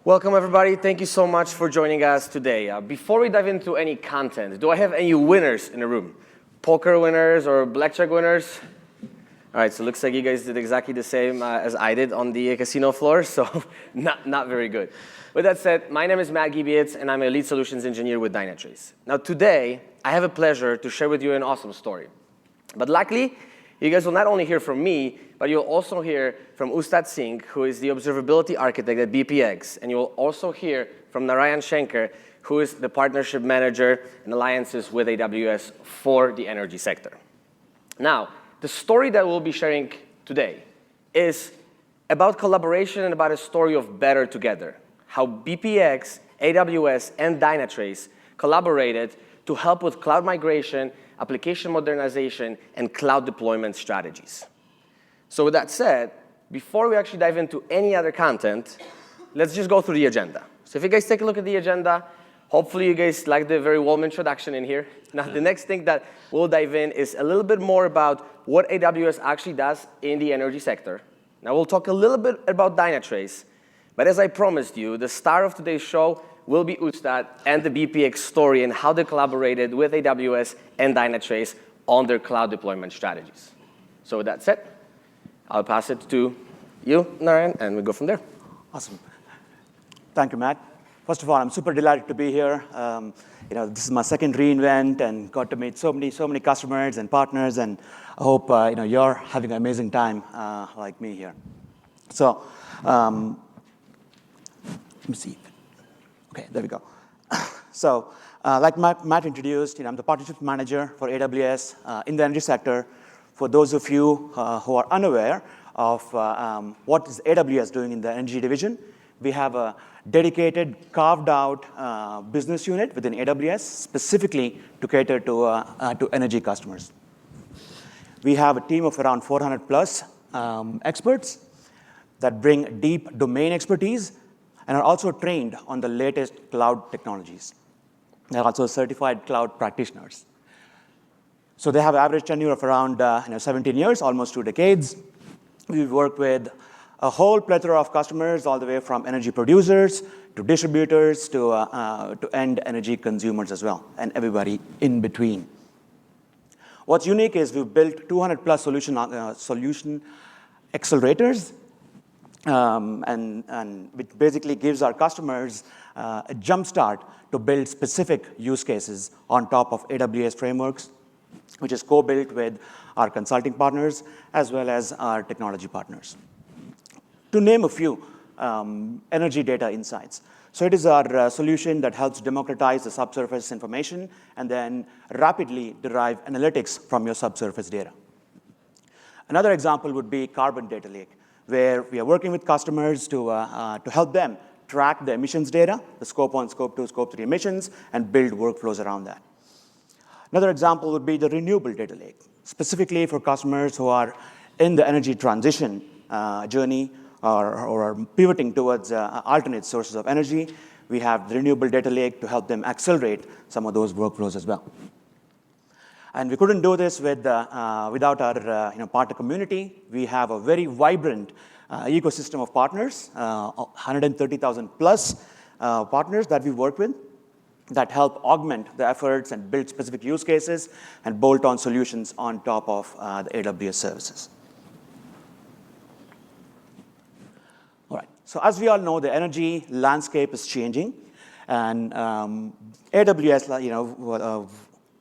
Welcome, everybody. Thank you so much for joining us today. Before we dive into any content, do I have any winners in the room? Poker winners or blackjack winners? All right, so it looks like you guys did exactly the same as I did on the casino floor, so not very good. With that said, my name is Matt Gibietz, and I'm a lead solutions engineer with Dynatrace. Now, today, I have a pleasure to share with you an awesome story. But luckily, you guys will not only hear from me, but you'll also hear from Ustad Singh, who is the observability architect at BPX, and you'll also hear from Narayan Shankar, who is the partnership manager and alliances with AWS for the energy sector. Now, the story that we'll be sharing today is about collaboration and about a story of better together, how BPX, AWS, and Dynatrace collaborated to help with cloud migration, application modernization, and cloud deployment strategies. So with that said, before we actually dive into any other content, let's just go through the agenda. So if you guys take a look at the agenda, hopefully you guys like the very warm introduction in here. Now, the next thing that we'll dive in is a little bit more about what AWS actually does in the energy sector. Now, we'll talk a little bit about Dynatrace, but as I promised you, the star of today's show will be Ustad and the BPX story and how they collaborated with AWS and Dynatrace on their cloud deployment strategies. So with that said, I'll pass it to you, Narayan, and we'll go from there. Awesome. Thank you, Matt. First of all, I'm super delighted to be here. This is my second re:Invent, and got to meet so many customers and partners, and I hope you're having an amazing time like me here. So, let me see. Okay, there we go. So, like Matt introduced, I'm the partnership manager for AWS in the energy sector. For those of you who are unaware of what is AWS doing in the energy division, we have a dedicated, carved-out business unit within AWS, specifically to cater to energy customers. We have a team of around 400+ experts that bring deep domain expertise and are also trained on the latest cloud technologies. They're also certified cloud practitioners. So they have an average tenure of around 17 years, almost 2 decades. We've worked with a whole plethora of customers, all the way from energy producers to distributors to end energy consumers as well, and everybody in between. What's unique is we've built 200+ solution accelerators, and which basically gives our customers a jump start to build specific use cases on top of AWS frameworks, which is co-built with our consulting partners as well as our technology partners. To name a few, energy data insights. So it is our solution that helps democratize the subsurface information and then rapidly derive analytics from your subsurface data. Another example would be carbon data lake, where we are working with customers to help them track the emissions data, the Scope 1, Scope 2, Scope 3 emissions, and build workflows around that. Another example would be the renewable data lake, specifically for customers who are in the energy transition journey or are pivoting towards alternate sources of energy. We have the renewable data lake to help them accelerate some of those workflows as well. And we couldn't do this without our partner community. We have a very vibrant ecosystem of partners, 130,000+ partners that we work with, that help augment the efforts and build specific use cases and bolt-on solutions on top of the AWS services. All right, so as we all know, the energy landscape is changing, and AWS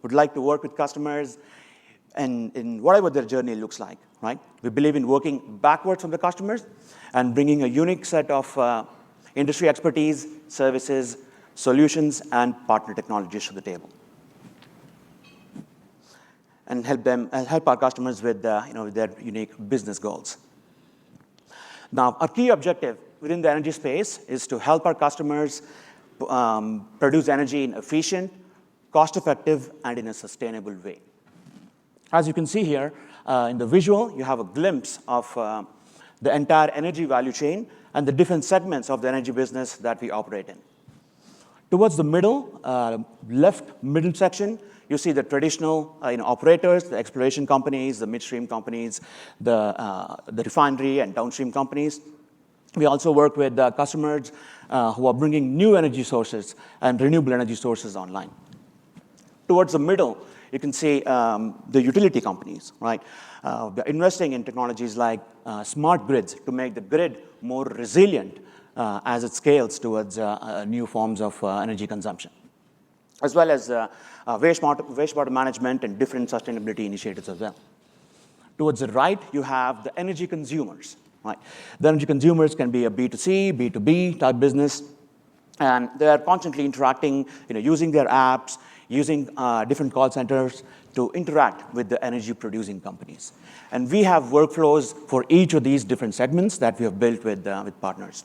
would like to work with customers in whatever their journey looks like, right? We believe in working backwards from the customers and bringing a unique set of industry expertise, services, solutions, and partner technologies to the table, and help our customers with their unique business goals. Now, our key objective within the energy space is to help our customers produce energy in efficient, cost-effective, and in a sustainable way. As you can see here in the visual, you have a glimpse of the entire energy value chain and the different segments of the energy business that we operate in. Towards the middle, left middle section, you see the traditional operators, the exploration companies, the midstream companies, the refinery and downstream companies. We also work with customers who are bringing new energy sources and renewable energy sources online. Towards the middle, you can see the utility companies, right? They're investing in technologies like smart grids to make the grid more resilient as it scales towards new forms of energy consumption, as well as wastewater management and different sustainability initiatives as well. Towards the right, you have the energy consumers, right? The energy consumers can be a B2C, B2B type business, and they are constantly interacting, using their apps, using different call centers to interact with the energy-producing companies. And we have workflows for each of these different segments that we have built with partners.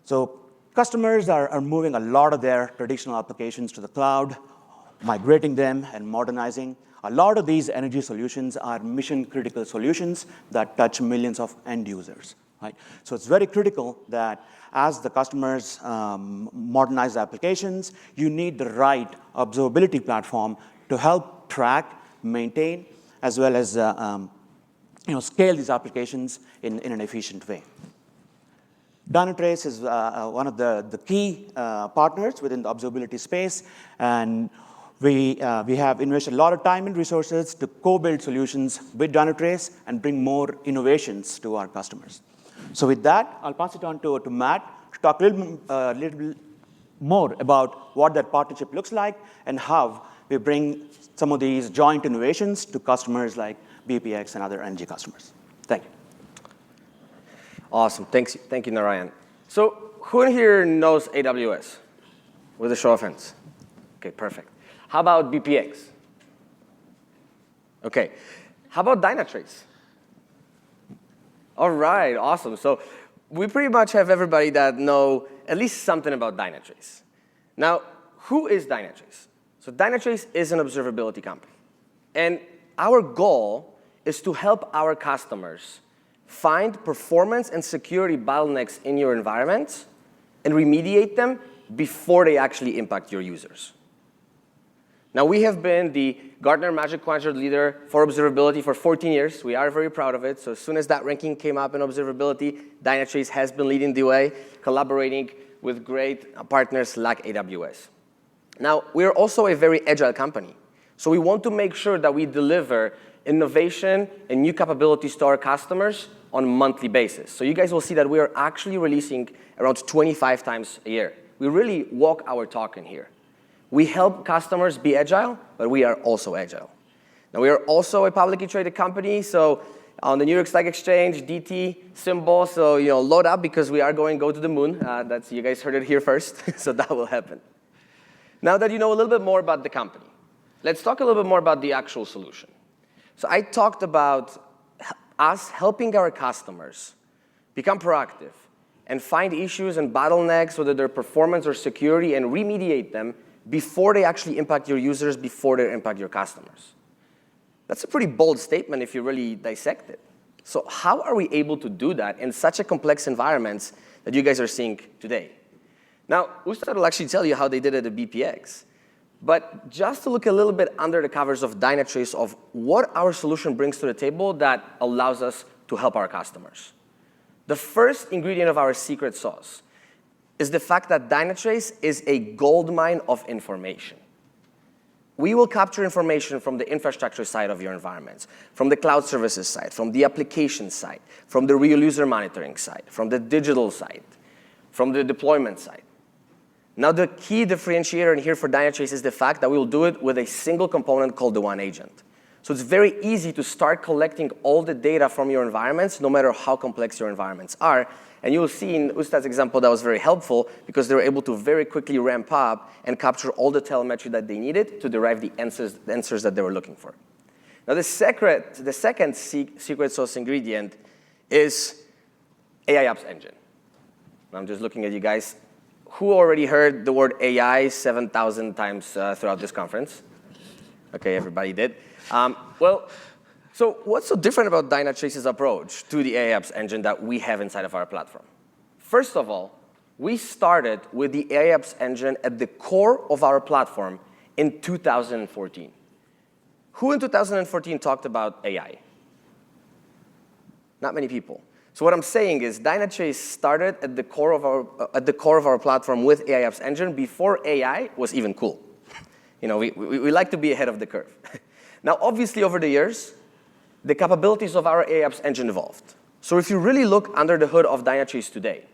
So customers are moving a lot of their traditional applications to the cloud, migrating them and modernizing. A lot of these energy solutions are mission-critical solutions that touch millions of end users, right? So it's very critical that as the customers modernize the applications, you need the right observability platform to help track, maintain, as well as scale these applications in an efficient way. Dynatrace is one of the key partners within the observability space, and we have invested a lot of time and resources to co-build solutions with Dynatrace and bring more innovations to our customers. So with that, I'll pass it on to Matt to talk a little bit more about what that partnership looks like and how we bring some of these joint innovations to customers like BPX and other energy customers. Thank you. Awesome. Thank you, Narayan. So who in here knows AWS? With a show of hands. OK, perfect. How about BPX? OK. How about Dynatrace? All right, awesome. So we pretty much have everybody that know at least something about Dynatrace. Now, who is Dynatrace? So Dynatrace is an observability company. And our goal is to help our customers find performance and security bottlenecks in your environment and remediate them before they actually impact your users. Now, we have been the Gartner Magic Quadrant leader for observability for 14 years. We are very proud of it. So as soon as that ranking came up in observability, Dynatrace has been leading the way, collaborating with great partners like AWS. Now, we are also a very agile company. So we want to make sure that we deliver innovation and new capabilities to our customers on a monthly basis. So you guys will see that we are actually releasing around 25 times a year. We really walk our talk in here. We help customers be agile, but we are also agile. Now, we are also a publicly traded company, so on the New York Stock Exchange, DT symbol, so load up because we are going to go to the moon. You guys heard it here first, so that will happen. Now that you know a little bit more about the company, let's talk a little bit more about the actual solution. So I talked about us helping our customers become proactive and find issues and bottlenecks, whether they're performance or security, and remediate them before they actually impact your users, before they impact your customers. That's a pretty bold statement if you really dissect it. So how are we able to do that in such a complex environments that you guys are seeing today? Now, Ustad will actually tell you how they did it at BPX. But just to look a little bit under the covers of Dynatrace of what our solution brings to the table that allows us to help our customers. The first ingredient of our secret sauce is the fact that Dynatrace is a goldmine of information. We will capture information from the infrastructure side of your environments, from the cloud services side, from the application side, from the real user monitoring side, from the digital side, from the deployment side. Now, the key differentiator in here for Dynatrace is the fact that we will do it with a single component called the One Agent. So it's very easy to start collecting all the data from your environments, no matter how complex your environments are. And you will see in Ustad's example that was very helpful because they were able to very quickly ramp up and capture all the telemetry that they needed to derive the answers that they were looking for. Now, the second secret sauce ingredient is AI Apps Engine. I'm just looking at you guys. Who already heard the word AI 7,000 times throughout this conference? OK, everybody did. So what's so different about Dynatrace's approach to the AI Apps Engine that we have inside of our platform? First of all, we started with the AI Apps Engine at the core of our platform in 2014. Who in 2014 talked about AI? Not many people. So what I'm saying is Dynatrace started at the core of our platform with AI Apps Engine before AI was even cool. We like to be ahead of the curve. Now, obviously, over the years, the capabilities of our AI Apps Engine evolved. So if you really look under the hood of Dynatrace today,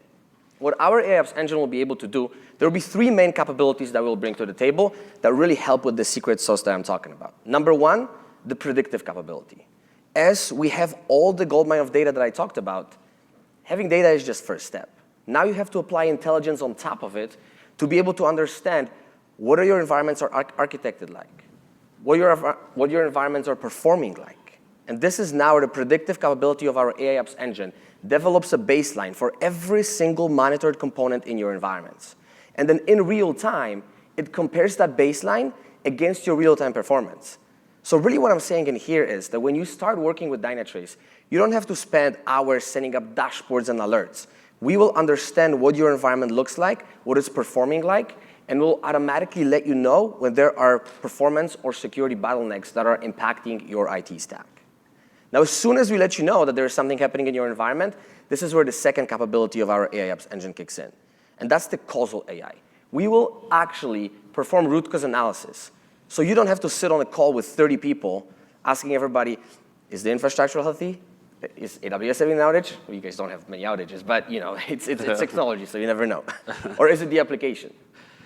what our AI Apps Engine will be able to do, there will be 3 main capabilities that we'll bring to the table that really help with the secret sauce that I'm talking about. Number 1, the predictive capability. As we have all the goldmine of data that I talked about, having data is just first step. Now you have to apply intelligence on top of it to be able to understand what your environments are architected like, what your environments are performing like. And this is now the predictive capability of our AI Apps Engine develops a baseline for every single monitored component in your environments. And then in real time, it compares that baseline against your real-time performance. So really what I'm saying in here is that when you start working with Dynatrace, you don't have to spend hours setting up dashboards and alerts. We will understand what your environment looks like, what it's performing like, and we'll automatically let you know when there are performance or security bottlenecks that are impacting your IT stack. Now, as soon as we let you know that there is something happening in your environment, this is where the second capability of our AI Apps Engine kicks in, and that's the causal AI. We will actually perform root cause analysis. So you don't have to sit on a call with 30 people asking everybody, is the infrastructure healthy? Is AWS having an outage? Well, you guys don't have many outages, but it's technology, so you never know. Or is it the application?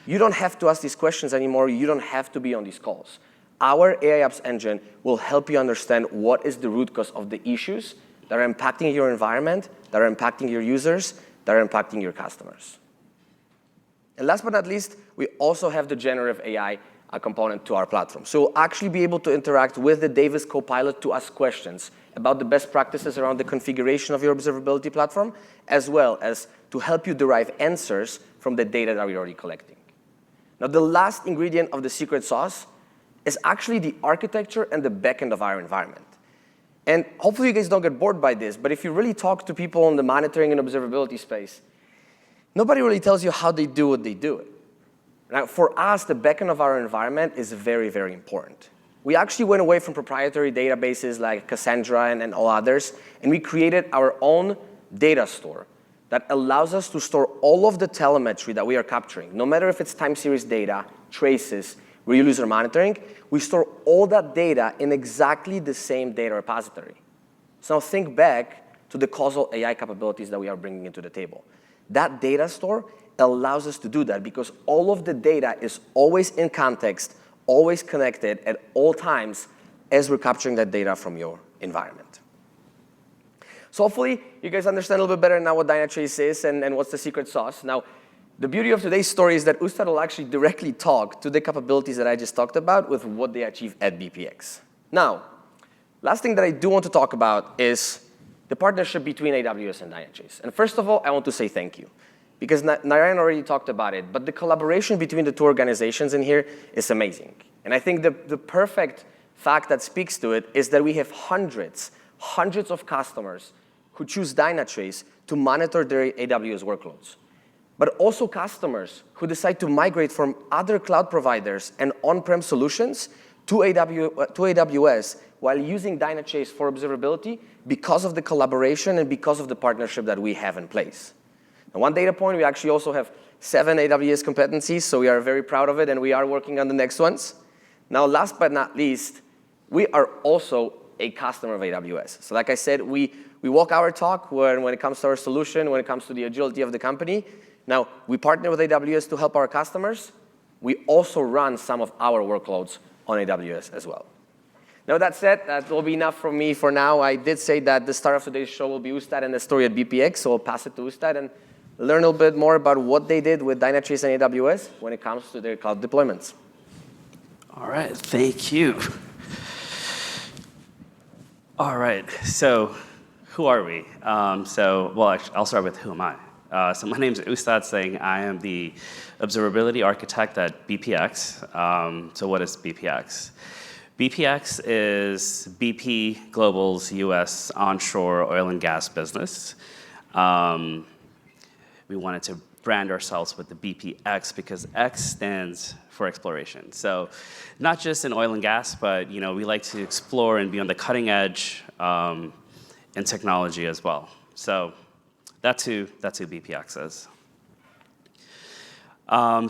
You don't have to ask these questions anymore. You don't have to be on these calls. Our AI Apps Engine will help you understand what is the root cause of the issues that are impacting your environment, that are impacting your users, that are impacting your customers. And last but not least, we also have the generative AI component to our platform. So we'll actually be able to interact with the Davis Copilot to ask questions about the best practices around the configuration of your observability platform, as well as to help you derive answers from the data that we're already collecting. Now, the last ingredient of the secret sauce is actually the architecture and the backend of our environment. And hopefully you guys don't get bored by this, but if you really talk to people in the monitoring and observability space, nobody really tells you how they do what they do. Now, for us, the backend of our environment is very, very important. We actually went away from proprietary databases like Cassandra and all others, and we created our own data store that allows us to store all of the telemetry that we are capturing. No matter if it's time series data, traces, real user monitoring, we store all that data in exactly the same data repository. So now think back to the causal AI capabilities that we are bringing into the table. That data store allows us to do that because all of the data is always in context, always connected at all times as we're capturing that data from your environment. So hopefully you guys understand a little bit better now what Dynatrace is and what's the secret sauce. Now, the beauty of today's story is that Ustad will actually directly talk to the capabilities that I just talked about with what they achieve at BPX. Now, last thing that I do want to talk about is the partnership between AWS and Dynatrace. And first of all, I want to say thank you, because Narayan already talked about it, but the collaboration between the two organizations in here is amazing. And I think the perfect fact that speaks to it is that we have hundreds of customers who choose Dynatrace to monitor their AWS workloads, but also customers who decide to migrate from other cloud providers and on-prem solutions to AWS while using Dynatrace for observability because of the collaboration and because of the partnership that we have in place. And one data point, we actually also have 7 AWS competencies, so we are very proud of it, and we are working on the next ones. Now, last but not least, we are also a customer of AWS. So like I said, we walk our talk when it comes to our solution, when it comes to the agility of the company. Now, we partner with AWS to help our customers. We also run some of our workloads on AWS as well. Now, that said, that will be enough from me for now. I did say that the star of today's show will be Ustad and the story at BPX, so I'll pass it to Ustad and learn a little bit more about what they did with Dynatrace and AWS when it comes to their cloud deployments. All right, thank you. All right, so who are we? Well, actually, I'll start with who am I? So my name is Ustad Singh. I am the observability architect at BPX. So what is BPX? BPX is BP Global's US onshore oil and gas business. We wanted to brand ourselves with the BPX because X stands for exploration. So not just in oil and gas, but we like to explore and be on the cutting edge in technology as well. So that's who BPX is.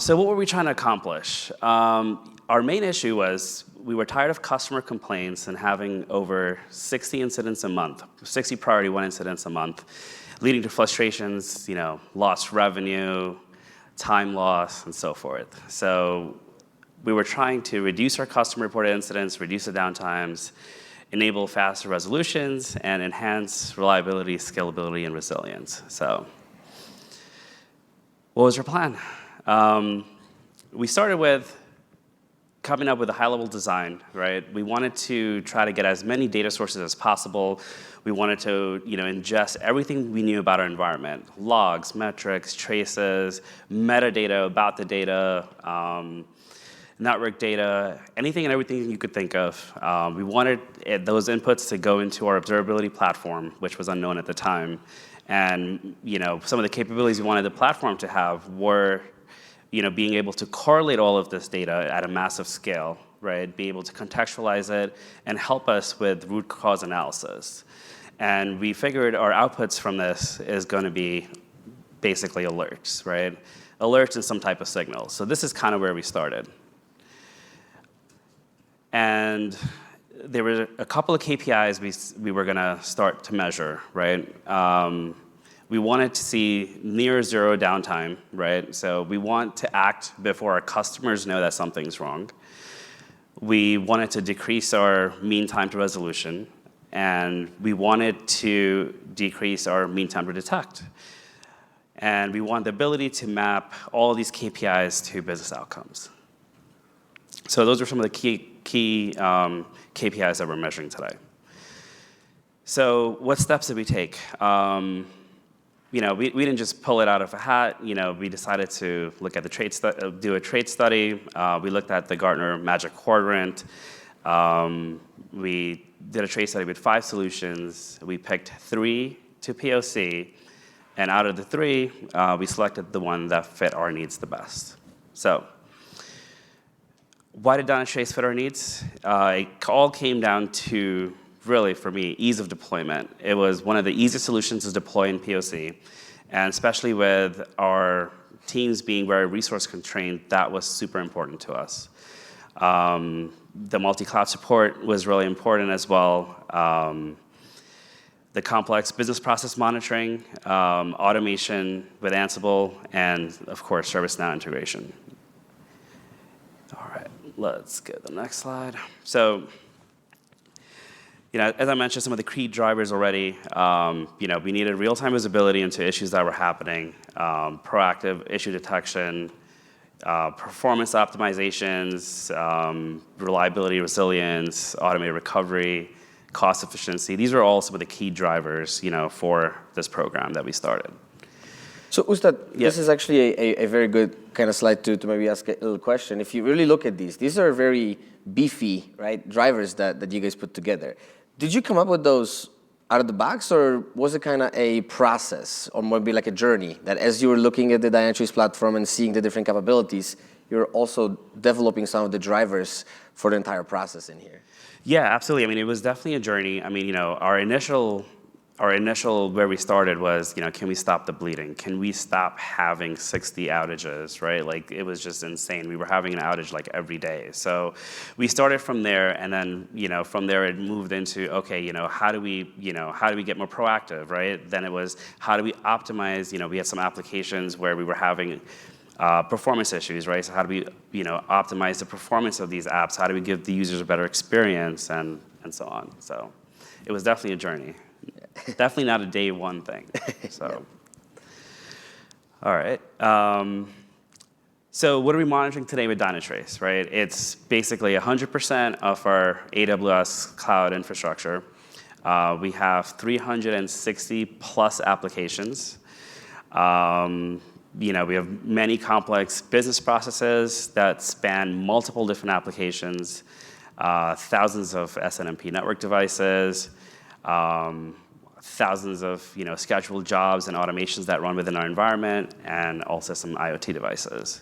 So what were we trying to accomplish? Our main issue was we were tired of customer complaints and having over 60 incidents a month, 60 priority one incidents a month, leading to frustrations, lost revenue, time loss, and so forth. So we were trying to reduce our customer-reported incidents, reduce the downtimes, enable faster resolutions, and enhance reliability, scalability, and resilience. So what was our plan? We started with coming up with a high-level design, right? We wanted to try to get as many data sources as possible. We wanted to, ingest everything we knew about our environment: logs, metrics, traces, metadata about the data, network data, anything and everything you could think of. We wanted those inputs to go into our observability platform, which was unknown at the time. And some of the capabilities we wanted the platform to have were being able to correlate all of this data at a massive scale, right? Be able to contextualize it and help us with root cause analysis. And we figured our outputs from this is going to be basically alerts, right? Alerts and some type of signal. So this is kind of where we started. And there were a couple of KPIs we were going to start to measure, right? We wanted to see near zero downtime, right? So we want to act before our customers know that something's wrong. We wanted to decrease our mean time to resolution, and we wanted to decrease our mean time to detect. And we want the ability to map all these KPIs to business outcomes. So those are some of the key KPIs that we're measuring today. So what steps did we take? We didn't just pull it out of a hat. We decided to look at the do a trait study. We looked at the Gartner Magic Quadrant. We did a trait study with 5 solutions. We picked 3 to POC, and out of the 3, we selected the one that fit our needs the best. So why did Dynatrace fit our needs? It all came down to, really, for me, ease of deployment. It was one of the easiest solutions to deploy in POC, and especially with our teams being very resource constrained, that was super important to us. The multi-cloud support was really important as well. The complex business process monitoring, automation with Ansible, and of course, ServiceNow integration. All right, let's get the next slide. So, as I mentioned, some of the key drivers already, we needed real-time visibility into issues that were happening, proactive issue detection, performance optimizations, reliability, resilience, automated recovery, cost efficiency. These are all some of the key drivers, for this program that we started. So, Ustad, this is actually a very good kind of slide to maybe ask a little question. If you really look at these are very beefy, right, drivers that you guys put together. Did you come up with those out of the box, or was it kind of a process, or maybe like a journey, that as you were looking at the Dynatrace platform and seeing the different capabilities, you're also developing some of the drivers for the entire process in here? Yeah, absolutely. It was definitely a journey. Our initial where we started was, can we stop the bleeding? Can we stop having 60 outages, right? Like, it was just insane. We were having an outage like every day. So we started from there, and then, from there it moved into, okay, how do we get more proactive, right? Then it was, how do we optimize? We had some applications where we were having performance issues, right? So how do we, optimize the performance of these apps? How do we give the users a better experience, and so on? So it was definitely a journey. Definitely not a day one thing. So, all right. So what are we monitoring today with Dynatrace, right? It's basically 100% of our AWS cloud infrastructure. We have 360 plus applications. We have many complex business processes that span multiple different applications, thousands of SNMP network devices, thousands of scheduled jobs and automations that run within our environment, and also some IoT devices.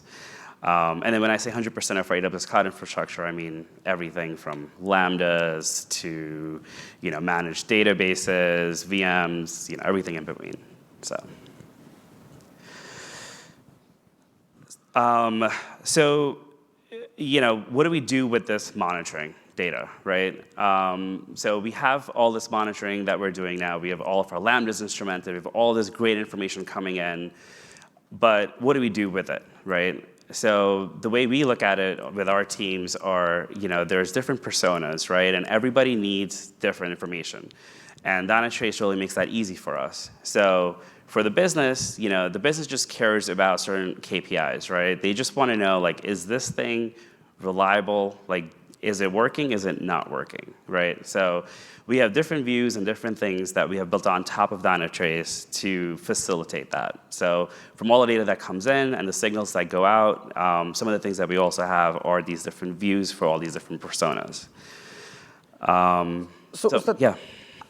And then when I say 100% of our AWS cloud infrastructure, I mean everything from Lambdas to managed databases, VMs, everything in between. So, what do we do with this monitoring data, right? So we have all this monitoring that we're doing now. We have all of our Lambdas instrumented. We have all this great information coming in. But what do we do with it, right? So the way we look at it with our teams are, there's different personas, right? And everybody needs different information. And Dynatrace really makes that easy for us. So for the business, the business just cares about certain KPIs, right? They just want to know, like, is this thing reliable? Like, is it working? Is it not working, right? So we have different views and different things that we have built on top of Dynatrace to facilitate that. So from all the data that comes in and the signals that go out, some of the things that we also have are these different views for all these different personas. Yeah.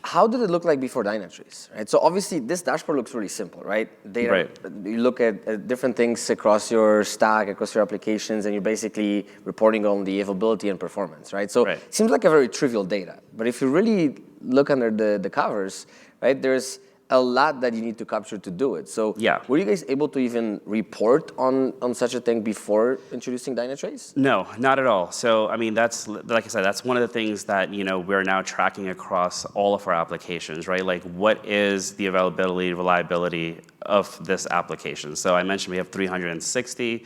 How did it look like before Dynatrace? Right. So obviously, this dashboard looks really simple, right? Data. Right. You look at different things across your stack, across your applications, and you're basically reporting on the availability and performance, right? So Right. it seems like a very trivial data. But if you really look under the covers, right, there's a lot that you need to capture to do it. So Yeah. were you guys able to even report on such a thing before introducing Dynatrace? No, not at all. So, I mean, that's, like I said, that's one of the things that, we're now tracking across all of our applications, right? Like, what is the availability, reliability of this application? So I mentioned we have 360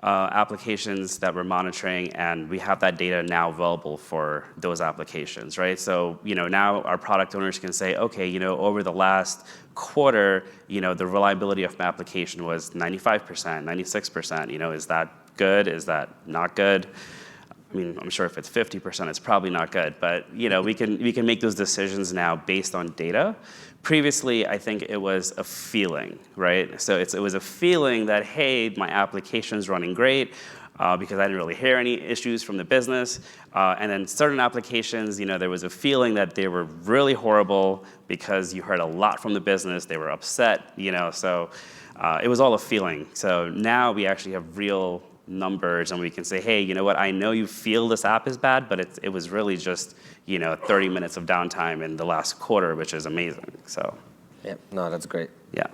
applications that we're monitoring, and we have that data now available for those applications, right? So, now our product owners can say, okay, over the last quarter, the reliability of my application was 95%, 96%. Is that good? Is that not good? I mean, I'm sure if it's 50%, it's probably not good. But we can make those decisions now based on data. Previously, I think it was a feeling, right? So it was a feeling that, hey, my application's running great because I didn't really hear any issues from the business. And then certain applications, there was a feeling that they were really horrible because you heard a lot from the business. They were upset, So it was all a feeling. So now we actually have real numbers, and we can say, hey, you know what? I know you feel this app is bad, but it was really just 30 minutes of downtime in the last quarter, which is amazing. So, Yeah, no, that's great. yeah.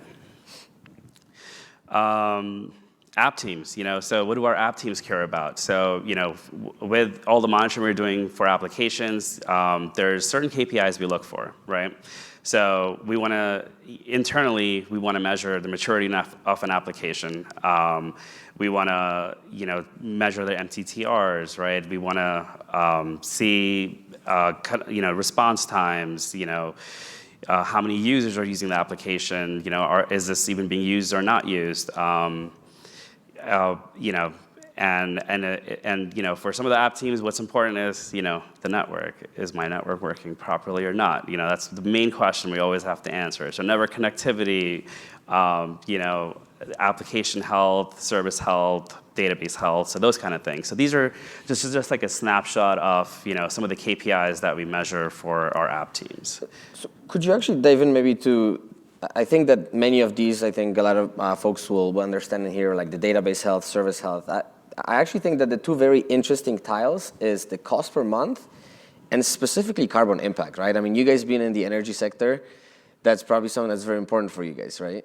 App teams, so what do our app teams care about? So, with all the monitoring we're doing for applications, there's certain KPIs we look for, right? So internally, we want to measure the maturity of an application. We want to, measure the MTTRs, right? We want to see, response times, how many users are using the application, is this even being used or not used? And for some of the app teams, what's important is, the network. Is my network working properly or not? That's the main question we always have to answer. So network connectivity, application health, service health, database health, so those kind of things. So these are just like a snapshot of, some of the KPIs that we measure for our app teams. So could you actually dive in maybe to, I think that many of these, a lot of folks will understand in here, like the database health, service health. I actually think that the two very interesting tiles is the cost per month and specifically carbon impact, right? I mean, you guys being in the energy sector, that's probably something that's very important for you guys, right?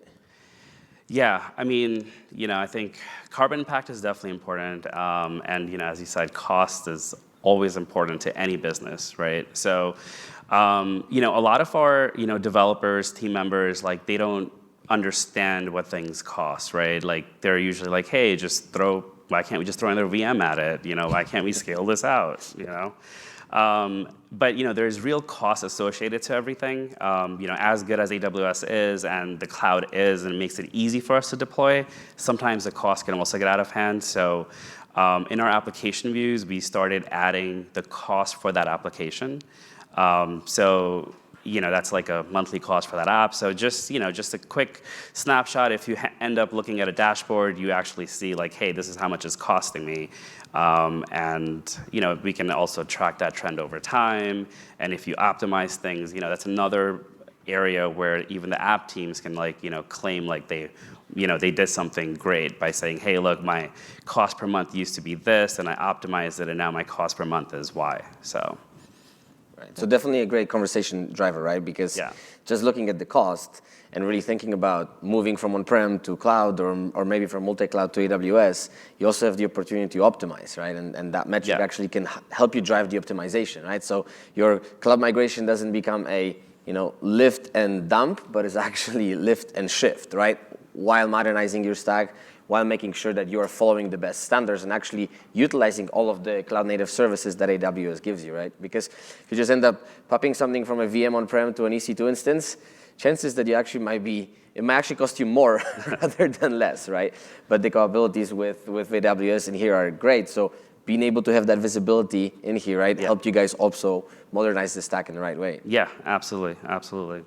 Yeah, I mean, I think carbon impact is definitely important. And, as you said, cost is always important to any business, right? So, a lot of our, developers, team members, like, they don't understand what things cost, right? Like, they're usually like, hey, why can't we just throw another VM at it? Why can't we scale this out, But, there's real cost associated to everything. As good as AWS is and the cloud is, and it makes it easy for us to deploy, sometimes the cost can also get out of hand. So in our application views, we started adding the cost for that application. So that's like a monthly cost for that app. So just a quick snapshot. If you end up looking at a dashboard, you actually see like, hey, this is how much it's costing me. And we can also track that trend over time. And if you optimize things, that's another area where even the app teams can claim they did something great by saying, hey, look, my cost per month used to be this, and I optimized it, and now my cost per month is Y. So. Right. So definitely a great conversation driver, right? Because just looking at the cost and really thinking about moving from on-prem to cloud or maybe from multi-cloud to AWS, you also have the opportunity to optimize, right? And that metric actually can help you drive the optimization, right? So your cloud migration doesn't become a lift and dump, but it's actually lift and shift, right? While modernizing your stack, while making sure that you are following the best standards and actually utilizing all of the cloud-native services that AWS gives you, right? Because if you just end up popping something from a VM on-prem to an EC2 instance, chances that it might actually cost you more rather than less, right? But the capabilities with AWS in here are great. So being able to have that visibility in here, right, helped you guys also modernize the stack in the right way. Yeah, absolutely, absolutely.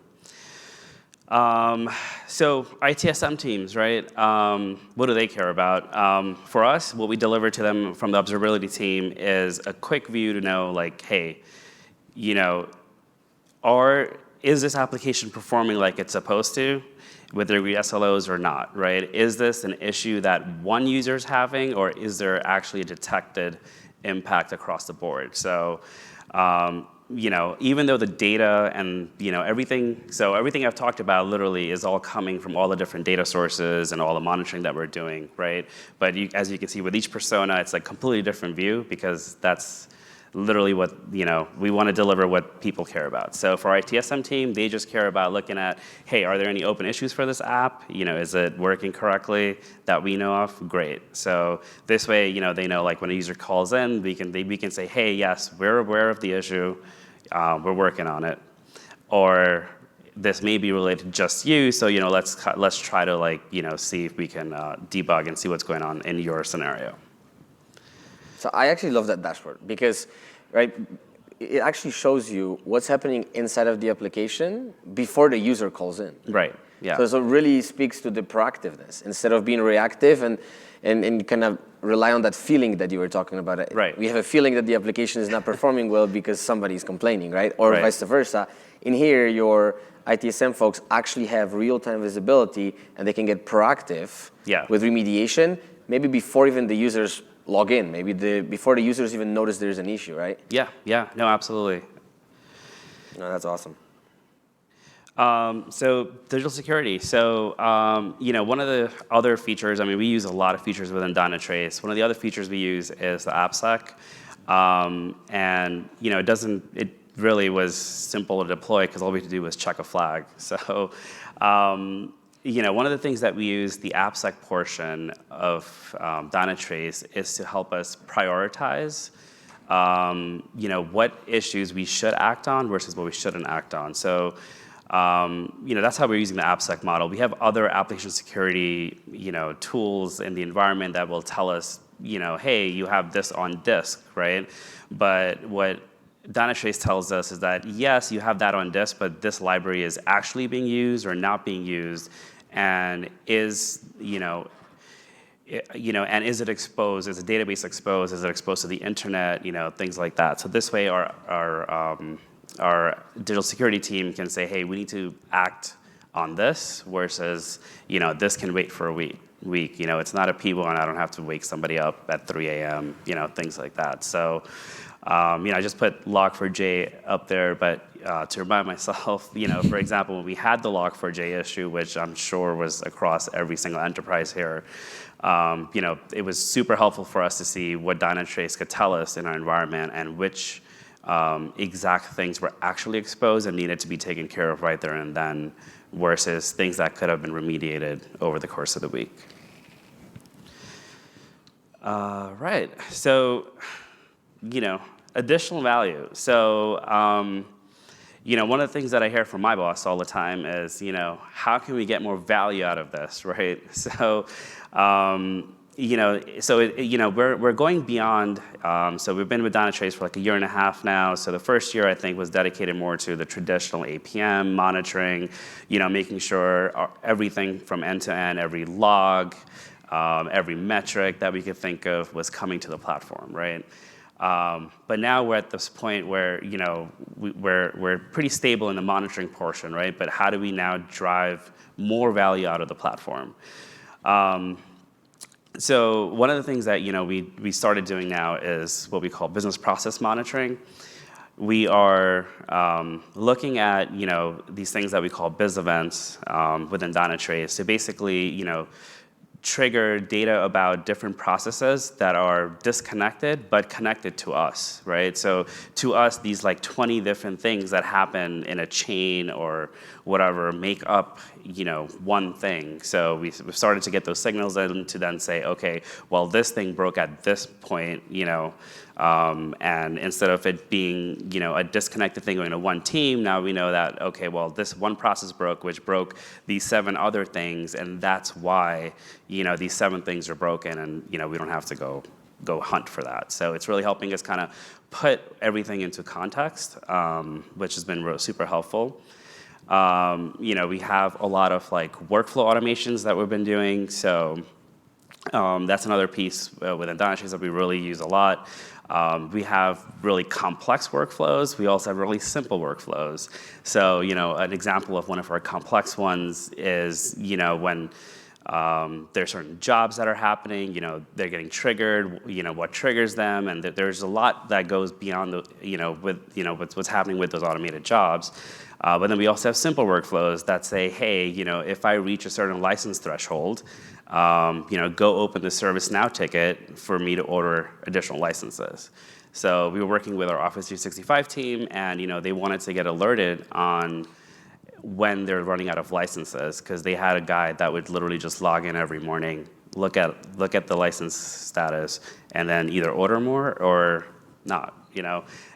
So ITSM teams, right? What do they care about? For us, what we deliver to them from the observability team is a quick view to know, like, hey, is this application performing like it's supposed to with their SLOs or not, right? Is this an issue that one user is having, or is there actually a detected impact across the board? So, even though the data and everything I've talked about literally is all coming from all the different data sources and all the monitoring that we're doing, right? But as you can see with each persona, it's a completely different view because that's literally what we want to deliver what people care about. So for our ITSM team, they just care about looking at, hey, are there any open issues for this app? Is it working correctly that we know of? Great. So this way, they know like when a user calls in, we can say, hey, yes, we're aware of the issue. We're working on it, or this may be related to just you. So let's try to see if we can debug and see what's going on in your scenario. So I actually love that dashboard because, right, it actually shows you what's happening inside of the application before the user calls in. Right. Yeah. So it really speaks to the proactiveness instead of being reactive and kind of rely on that feeling that you were talking about. Right. We have a feeling that the application is not performing well because somebody is complaining, right? Or vice versa. In here, your ITSM folks actually have real-time visibility and they can get proactive with remediation, maybe before even the users log in, maybe before the users even notice there's an issue, right? Yeah, no, absolutely. No, that's awesome. So digital security. So, one of the other features, we use a lot of features within Dynatrace. One of the other features we use is the AppSec. And, it really was simple to deploy because all we had to do was check a flag. So, one of the things that we use the AppSec portion of Dynatrace is to help us prioritize, what issues we should act on versus what we shouldn't act on. So, that's how we're using the AppSec model. We have other application security, tools in the environment that will tell us, hey, you have this on disk, right? But what Dynatrace tells us is that, yes, you have that on disk, but this library is actually being used or not being used, and is it exposed? Is the database exposed? Is it exposed to the internet? Things like that. So this way, our digital security team can say, hey, we need to act on this versus, this can wait for a week. It's not a P1. I don't have to wake somebody up at 3 a.m., things like that. So, I just put Log4j up there, but to remind myself, for example, when we had the Log4j issue, which I'm sure was across every single enterprise here, it was super helpful for us to see what Dynatrace could tell us in our environment and which exact things were actually exposed and needed to be taken care of right there and then versus things that could have been remediated over the course of the week. Right. So, additional value. So, one of the things that I hear from my boss all the time is, how can we get more value out of this, right? So, we're going beyond. So we've been with Dynatrace for like a year and a half now. So the first year, I think, was dedicated more to the traditional APM monitoring, making sure everything from end to end, every log, every metric that we could think of was coming to the platform, right? But now we're at this point where we're pretty stable in the monitoring portion, right? But how do we now drive more value out of the platform? So one of the things that we started doing now is what we call business process monitoring. We are looking at these things that we call biz events within Dynatrace to basically trigger data about different processes that are disconnected but connected to us, right? So to us, these like 20 different things that happen in a chain or whatever make up one thing. So we've started to get those signals in to then say, okay, well, this thing broke at this point, and instead of it being a disconnected thing going to one team, now we know that, okay, well, this one process broke, which broke these 7 other things, and that's why these 7 things are broken, and we don't have to go hunt for that. So it's really helping us kind of put everything into context, which has been super helpful. We have a lot of like workflow automations that we've been doing. So that's another piece within Dynatrace that we really use a lot. We have really complex workflows. We also have really simple workflows. So an example of one of our complex ones is when there's certain jobs that are happening, they're getting triggered, what triggers them, and there's a lot that goes beyond with what's happening with those automated jobs. But then we also have simple workflows that say, hey, if I reach a certain license threshold, go open the ServiceNow ticket for me to order additional licenses. So we were working with our Office 365 team, and they wanted to get alerted on when they're running out of licenses, because they had a guy that would literally just log in every morning, look at the license status, and then either order more or not.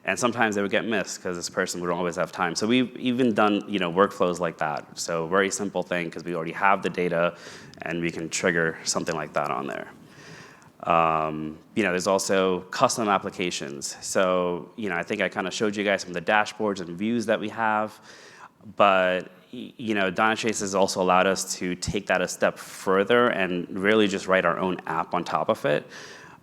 And sometimes they would get missed because this person would always have time. So we've even done workflows like that. So very simple thing, because we already have the data, and we can trigger something like that on there. There's also custom applications. So I think I kind of showed you guys some of the dashboards and views that we have. But Dynatrace has also allowed us to take that a step further and really just write our own app on top of it.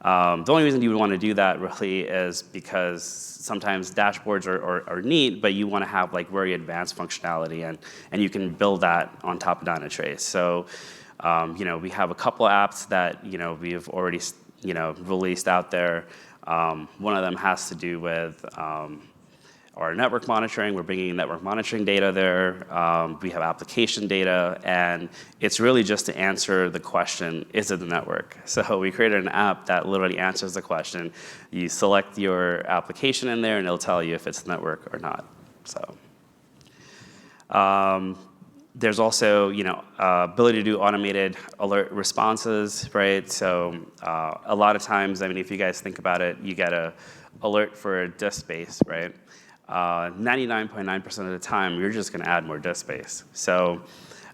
The only reason you would want to do that really is because sometimes dashboards are neat, but you want to have like very advanced functionality, and you can build that on top of Dynatrace. So we have a couple of apps that we've already released out there. One of them has to do with our network monitoring. We're bringing network monitoring data there. We have application data, and it's really just to answer the question, is it the network? So we created an app that literally answers the question. You select your application in there, and it'll tell you if it's the network or not. So there's also ability to do automated alert responses, right? So a lot of times, if you guys think about it, you get a alert for a disk space, right? 99.9% of the time, you're just going to add more disk space. So,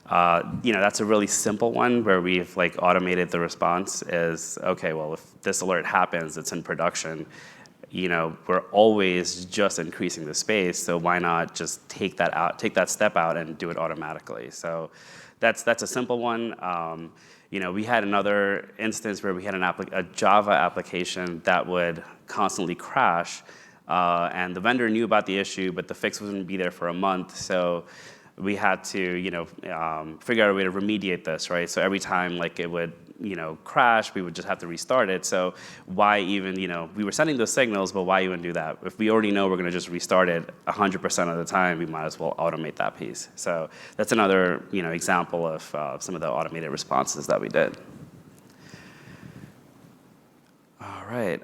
that's a really simple one where we've like automated the response is, okay, well, if this alert happens, it's in production, we're always just increasing the space. So why not just take that step out and do it automatically? So that's a simple one. We had another instance where we had a Java application that would constantly crash. And the vendor knew about the issue, but the fix wouldn't be there for a month. So we had to, figure out a way to remediate this, right? So every time like it would, crash, we would just have to restart it. So why even, we were sending those signals, but why even do that? If we already know we're going to just restart it 100% of the time, we might as well automate that piece. So that's another, example of some of the automated responses that we did. All right.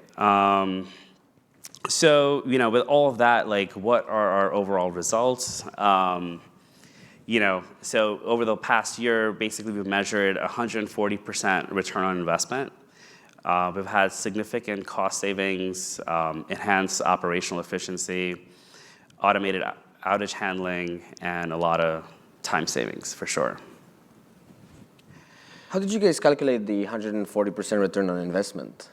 So, with all of that, like, what are our overall results? So over the past year, basically, we've measured 140% return on investment. We've had significant cost savings, enhanced operational efficiency, automated outage handling, and a lot of time savings, for sure. How did you guys calculate the 140% return on investment?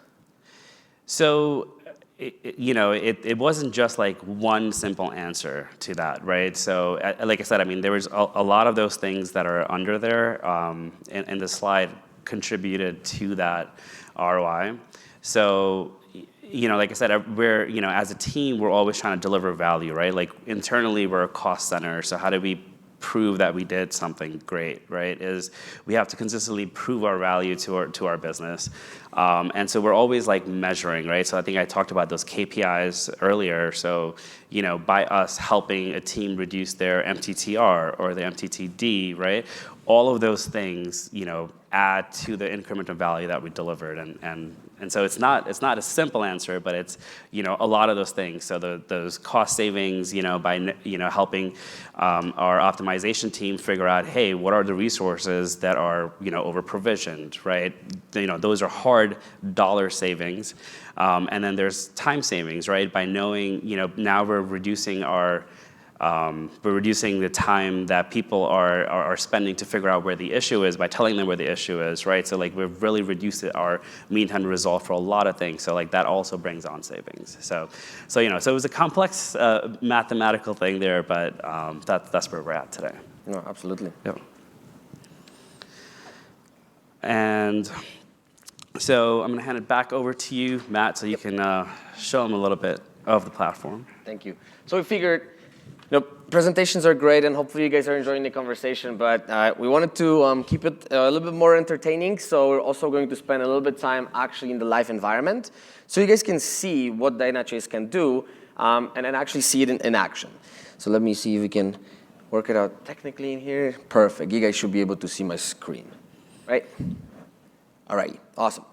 So it wasn't just like one simple answer to that, right? So like I said, there was a lot of those things that are under there, and the slide contributed to that ROI. So like I said, we're, as a team, we're always trying to deliver value, right? Like internally, we're a cost center. So how do we prove that we did something great, right? Is we have to consistently prove our value to our business. And so we're always like measuring, right? So I think I talked about those KPIs earlier. So, by us helping a team reduce their MTTR or the MTTD, right? All of those things, add to the incremental value that we delivered. And so it's not a simple answer, but it's, a lot of those things. So those cost savings, by, helping our optimization team figure out, hey, what are the resources that are, over provisioned, right? Those are hard dollar savings. And then there's time savings, right? By knowing, now we're reducing the time that people are spending to figure out where the issue is by telling them where the issue is, right? So like we've really reduced our mean time to resolve for a lot of things. So like that also brings on savings. So it was a complex mathematical thing there, but that's where we're at today. No, absolutely. Yep. And so I'm going to hand it back over to you, Matt, so you can show them a little bit of the platform. Thank you. So we figured, presentations are great, and hopefully you guys are enjoying the conversation, but we wanted to keep it a little bit more entertaining, so we're also going to spend a little bit of time actually in the live environment, so you guys can see what Dynatrace can do, and then actually see it in action. So let me see if we can work it out technically in here. Perfect. You guys should be able to see my screen, right? All right, awesome.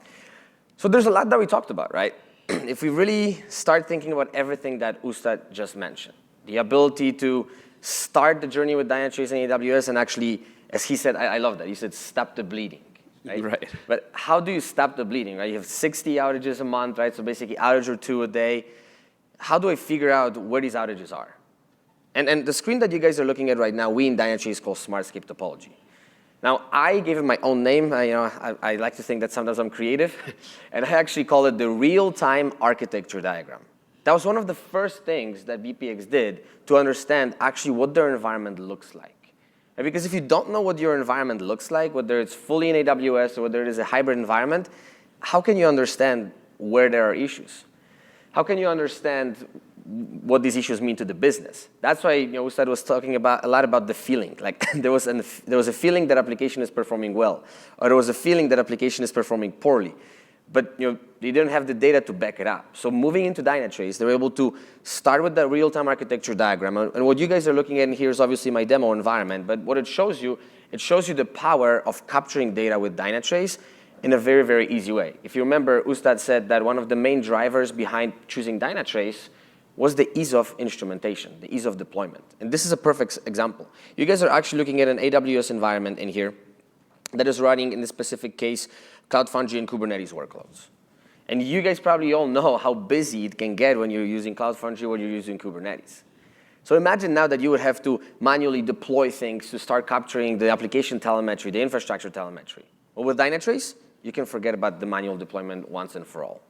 So there's a lot that we talked about, right? If we really start thinking about everything that Ustad just mentioned, the ability to start the journey with Dynatrace and AWS and actually, as he said, I love that, he said stop the bleeding, right? Right. But how do you stop the bleeding, right? You have 60 outages a month, right? So basically outage or 2 a day. How do I figure out where these outages are? And the screen that you guys are looking at right now, we in Dynatrace call Smartscape topology. Now, I gave it my own name. I like to think that sometimes I'm creative. And I actually call it the real-time architecture diagram. That was one of the first things that BPX did to understand actually what their environment looks like. And because if you don't know what your environment looks like, whether it's fully in AWS or whether it is a hybrid environment, how can you understand where there are issues? How can you understand what these issues mean to the business? That's why Ustad was talking a lot about the feeling. Like there was a feeling that application is performing well, or there was a feeling that application is performing poorly. But they didn't have the data to back it up. So moving into Dynatrace, they were able to start with that real-time architecture diagram. And what you guys are looking at here is obviously my demo environment. But what it shows you the power of capturing data with Dynatrace in a very, very easy way. If you remember, Ustad said that one of the main drivers behind choosing Dynatrace was the ease of instrumentation, the ease of deployment. And this is a perfect example. You guys are actually looking at an AWS environment in here that is running, in this specific case, Cloud Foundry and Kubernetes workloads. And you guys probably all know how busy it can get when you're using Cloud Foundry or you're using Kubernetes. So imagine now that you would have to manually deploy things to start capturing the application telemetry, the infrastructure telemetry. Well, with Dynatrace, you can forget about the manual deployment once and for all.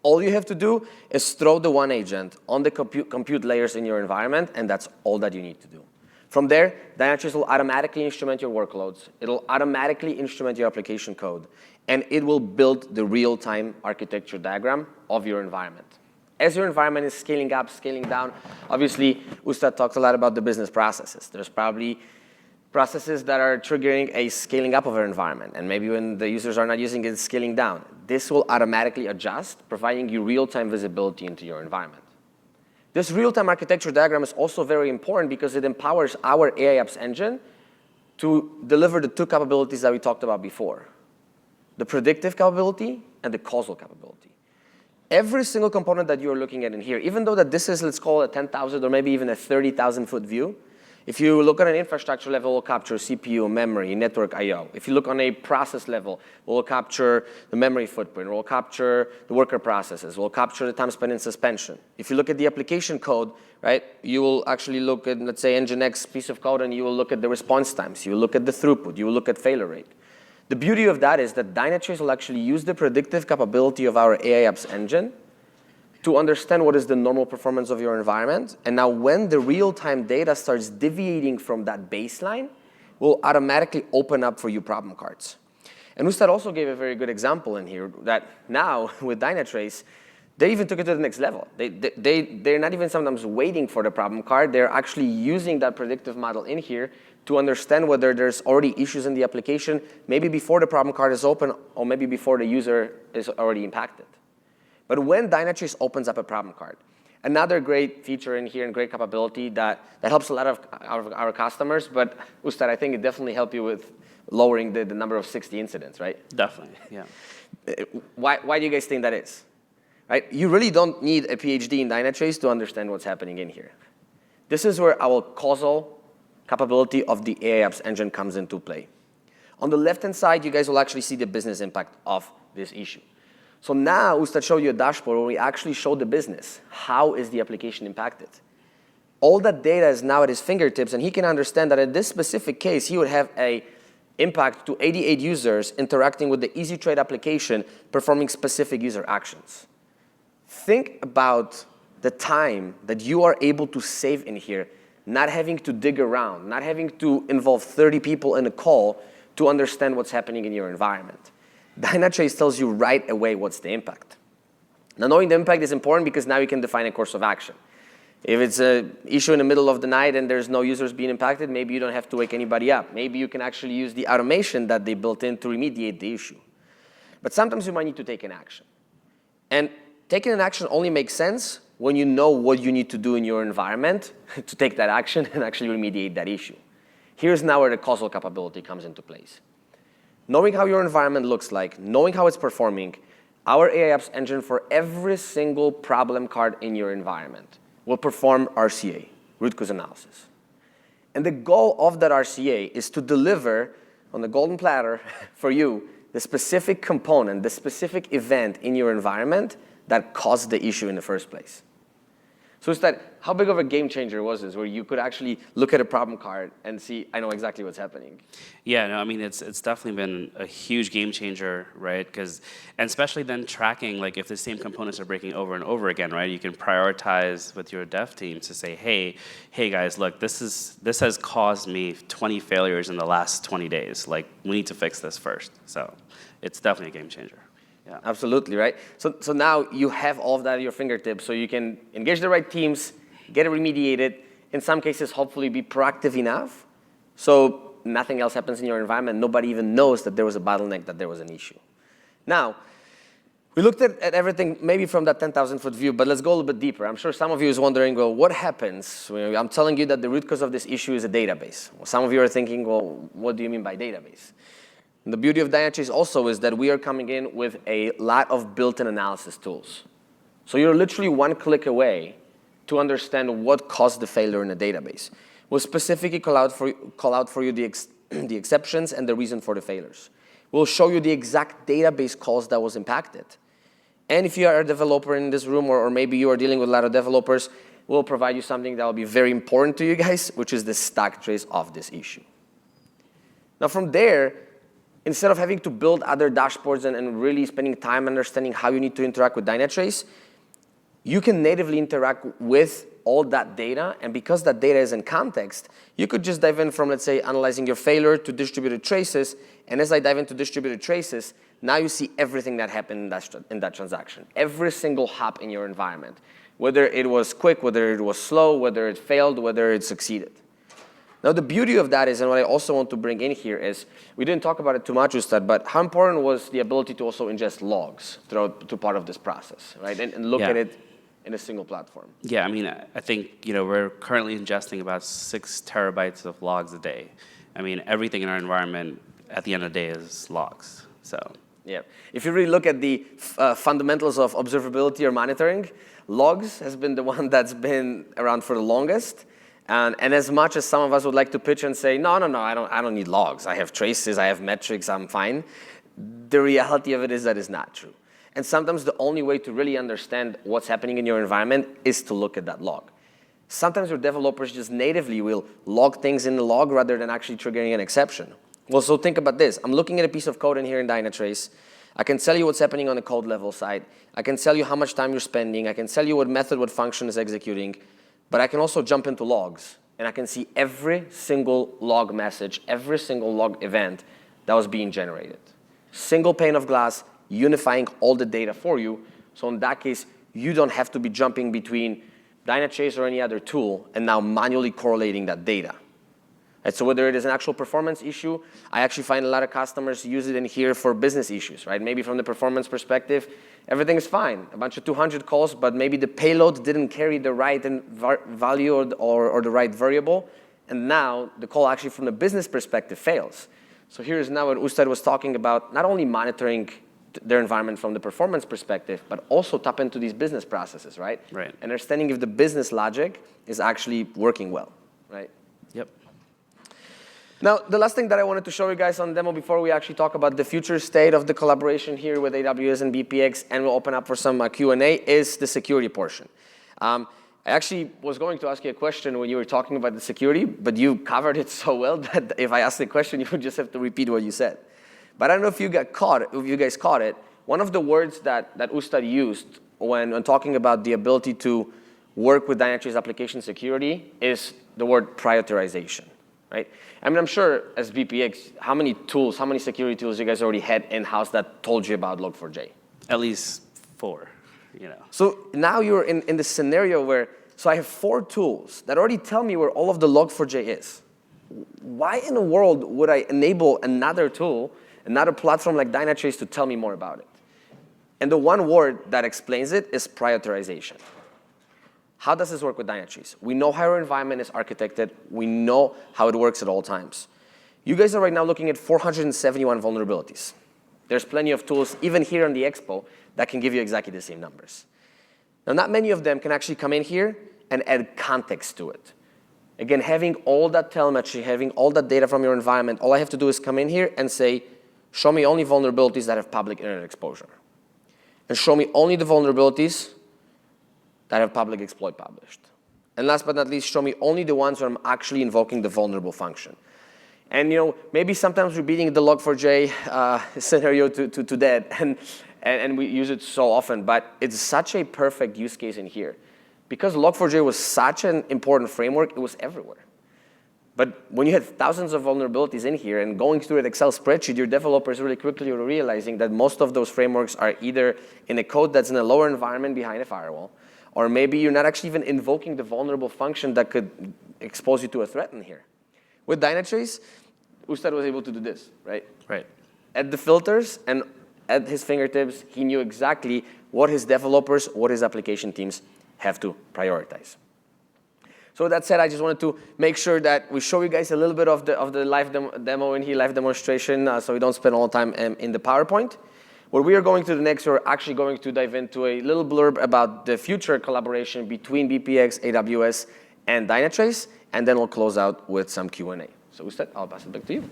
All you have to do is throw the one agent on the compute layers in your environment, and that's all that you need to do. From there, Dynatrace will automatically instrument your workloads. It'll automatically instrument your application code, and it will build the real-time architecture diagram of your environment. As your environment is scaling up, scaling down, obviously, Ustad talked a lot about the business processes. There's probably processes that are triggering a scaling up of our environment, and maybe when the users are not using it, it's scaling down. This will automatically adjust, providing you real-time visibility into your environment. This real-time architecture diagram is also very important because it empowers our AIOps engine to deliver the 2 capabilities that we talked about before, the predictive capability and the causal capability. Every single component that you're looking at in here, even though that this is, let's call it a 10,000 or maybe even a 30,000-foot view, if you look at an infrastructure level, we'll capture CPU, memory, network I/O. If you look on a process level, we'll capture the memory footprint. We'll capture the worker processes. We'll capture the time spent in suspension. If you look at the application code, right, you will actually look at, let's say, Nginx piece of code, and you will look at the response times. You will look at the throughput. You will look at failure rate. The beauty of that is that Dynatrace will actually use the predictive capability of our AIOps engine to understand what is the normal performance of your environment. And now when the real-time data starts deviating from that baseline, will automatically open up for you problem cards. And Ustad also gave a very good example in here that now with Dynatrace, They even took it to the next level. They're not even sometimes waiting for the problem card. They're actually using that predictive model in here to understand whether there's already issues in the application, maybe before the problem card is open or maybe before the user is already impacted. But when Dynatrace opens up a problem card, another great feature in here and great capability that helps a lot of our customers, but Ustad, I think it definitely helped you with lowering the number of 60 incidents, right? Definitely, yeah. Why do you guys think that is? Right? You really don't need a PhD in Dynatrace to understand what's happening in here. This is where our causal capability of the AIOps engine comes into play. On the left-hand side, you guys will actually see the business impact of this issue. So now, Ustad showed you a dashboard where we actually show the business. How is the application impacted? All that data is now at his fingertips, and he can understand that in this specific case, he would have an impact to 88 users interacting with the EasyTrade application, performing specific user actions. Think about the time that you are able to save in here, not having to dig around, not having to involve 30 people in a call to understand what's happening in your environment. Dynatrace tells you right away what's the impact. Now, knowing the impact is important because now you can define a course of action. If it's an issue in the middle of the night and there's no users being impacted, maybe you don't have to wake anybody up. Maybe you can actually use the automation that they built in to remediate the issue. But sometimes you might need to take an action. And taking an action only makes sense when you know what you need to do in your environment to take that action and actually remediate that issue. Here's now where the causal capability comes into place. Knowing how your environment looks like, knowing how it's performing, our AIOps engine for every single problem card in your environment will perform RCA, root cause analysis. And the goal of that RCA is to deliver on the golden platter for you the specific component, the specific event in your environment that caused the issue in the first place. So it's that, how big of a game changer was this, where you could actually look at a problem card and see, I know exactly what's happening? Yeah, no, I mean, it's definitely been a huge game changer, right? And especially then tracking, like if the same components are breaking over and over again, right? You can prioritize with your dev teams to say, hey guys, look, this has caused me 20 failures in the last 20 days. Like, we need to fix this first. So it's definitely a game changer. Yeah. Absolutely, right? So now you have all of that at your fingertips, so you can engage the right teams, get it remediated, in some cases hopefully be proactive enough so nothing else happens in your environment, nobody even knows that there was a bottleneck, that there was an issue. Now, we looked at everything maybe from that 10,000-foot view, but let's go a little bit deeper. I'm sure some of you is wondering, well, what happens when I'm telling you that the root cause of this issue is a database? Well, some of you are thinking, well, what do you mean by database? And the beauty of Dynatrace also is that we are coming in with a lot of built-in analysis tools. So you're literally one click away to understand what caused the failure in a database. We'll specifically call out for you the exceptions and the reason for the failures. We'll show you the exact database calls that was impacted. And if you are a developer in this room, or maybe you are dealing with a lot of developers, we'll provide you something that will be very important to you guys, which is the stack trace of this issue. Now from there, instead of having to build other dashboards and really spending time understanding how you need to interact with Dynatrace, you can natively interact with all that data. And because that data is in context, you could just dive in from, let's say, analyzing your failure to distributed traces. And as I dive into distributed traces, now you see everything that happened in that transaction. Every single hop in your environment, whether it was quick, whether it was slow, whether it failed, whether it succeeded. Now, the beauty of that is, and what I also want to bring in here is, we didn't talk about it too much, Ustad, but how important was the ability to also ingest logs to part of this process, right? And look at it in a single platform. Yeah, I mean, I think, we're currently ingesting about 6 terabytes of logs a day. I mean, everything in our environment at the end of the day is logs, so. Yeah, if you really look at the fundamentals of observability or monitoring, logs has been the one that's been around for the longest. And as much as some of us would like to pitch and say, no, I don't need logs. I have traces, I have metrics, I'm fine. The reality of it is that is not true. And sometimes the only way to really understand what's happening in your environment is to look at that log. Sometimes your developers just natively will log things in the log rather than actually triggering an exception. Well, so think about this. I'm looking at a piece of code in here in Dynatrace. I can tell you what's happening on the code level side. I can tell you how much time you're spending. I can tell you what method, what function is executing. But I can also jump into logs, and I can see every single log message, every single log event that was being generated. Single pane of glass, unifying all the data for you. So in that case, you don't have to be jumping between Dynatrace or any other tool and now manually correlating that data. And so whether it is an actual performance issue, I actually find a lot of customers use it in here for business issues, right? Maybe from the performance perspective, everything is fine. A bunch of 200 calls, but maybe the payload didn't carry the right value or the right variable. And now the call actually from the business perspective fails. So here's now what Ustad was talking about, not only monitoring their environment from the performance perspective, but also tap into these business processes, right? Right. Understanding if the business logic is actually working well, right? Yep. Now, the last thing that I wanted to show you guys on the demo before we actually talk about the future state of the collaboration here with AWS and BPX, and we'll open up for some Q&A, is the security portion. I actually was going to ask you a question when you were talking about the security, but you covered it so well that if I asked the question, you would just have to repeat what you said. But I don't know if you guys caught it. One of the words that Ustad used when talking about the ability to work with Dynatrace application security is the word prioritization, right? I mean, I'm sure as BPX, how many security tools you guys already had in-house that told you about Log4j? At least 4, you know. So now you're in the scenario where, so I have 4 tools that already tell me where all of the Log4j is. Why in the world would I enable another tool, another platform like Dynatrace to tell me more about it? And the one word that explains it is prioritization. How does this work with Dynatrace? We know how our environment is architected. We know how it works at all times. You guys are right now looking at 471 vulnerabilities. There's plenty of tools, even here on the Expo, that can give you exactly the same numbers. Now, not many of them can actually come in here and add context to it. Again, having all that telemetry, having all that data from your environment, all I have to do is come in here and say, show me only vulnerabilities that have public internet exposure. And show me only the vulnerabilities that have public exploit published. And last but not least, show me only the ones where I'm actually invoking the vulnerable function. And maybe sometimes we're beating the Log4j scenario to death, and we use it so often, but it's such a perfect use case in here. Because Log4j was such an important framework, it was everywhere. But when you had thousands of vulnerabilities in here and going through an Excel spreadsheet, your developers really quickly were realizing that most of those frameworks are either in a code that's in a lower environment behind a firewall, or maybe you're not actually even invoking the vulnerable function that could expose you to a threat in here. With Dynatrace, Ustad was able to do this, right? Right. At the filters and at his fingertips, he knew exactly what his developers, what his application teams have to prioritize. So with that said, I just wanted to make sure that we show you guys a little bit of the live demo in here, live demonstration, so we don't spend all the time in the PowerPoint. What we are going to do next, we're actually going to dive into a little blurb about the future collaboration between BPX, AWS, and Dynatrace, and then we'll close out with some Q&A. So Ustad, I'll pass it back to you.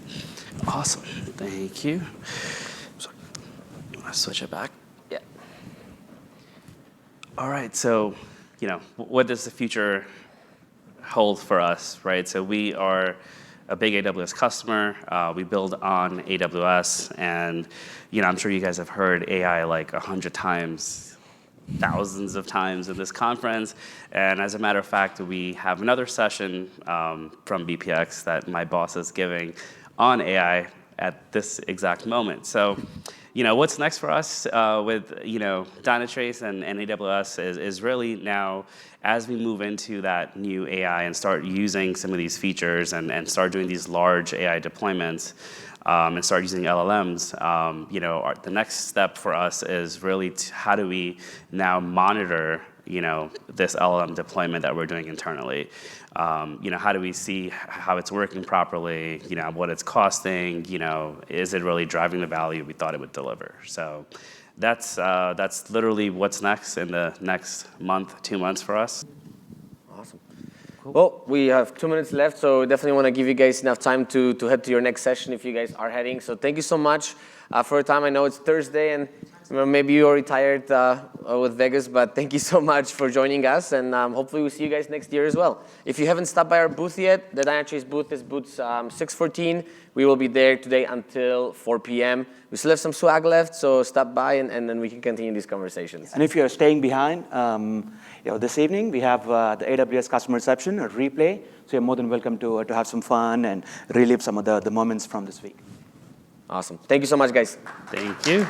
Awesome. Thank you. So, you want to switch it back? Yeah. All right. So, what does the future hold for us, right? So we are a big AWS customer. We build on AWS, and I'm sure you guys have heard AI like 100 times, thousands of times in this conference. And as a matter of fact, we have another session from BPX that my boss is giving on AI at this exact moment. So, what's next for us with Dynatrace and AWS is really now, as we move into that new AI and start using some of these features and start doing these large AI deployments and start using LLMs, the next step for us is really how do we now monitor this LLM deployment that we're doing internally. How do we see how it's working properly, what it's costing, is it really driving the value we thought it would deliver? So that's literally what's next in the next month, 2 months for us. Awesome. Cool. Well, we have 2 minutes left, so definitely want to give you guys enough time to head to your next session if you guys are heading. So thank you so much for your time. I know it's Thursday, and maybe you're already tired with Vegas, but thank you so much for joining us, and hopefully we'll see you guys next year as well. If you haven't stopped by our booth yet, the Dynatrace booth is booth 614. We will be there today until 4 p.m. We still have some swag left, so stop by, and then we can continue these conversations. And if you're staying behind, this evening we have the AWS customer reception, a replay, so you're more than welcome to have some fun and relive some of the moments from this week. Awesome. Thank you so much, guys. Thank you.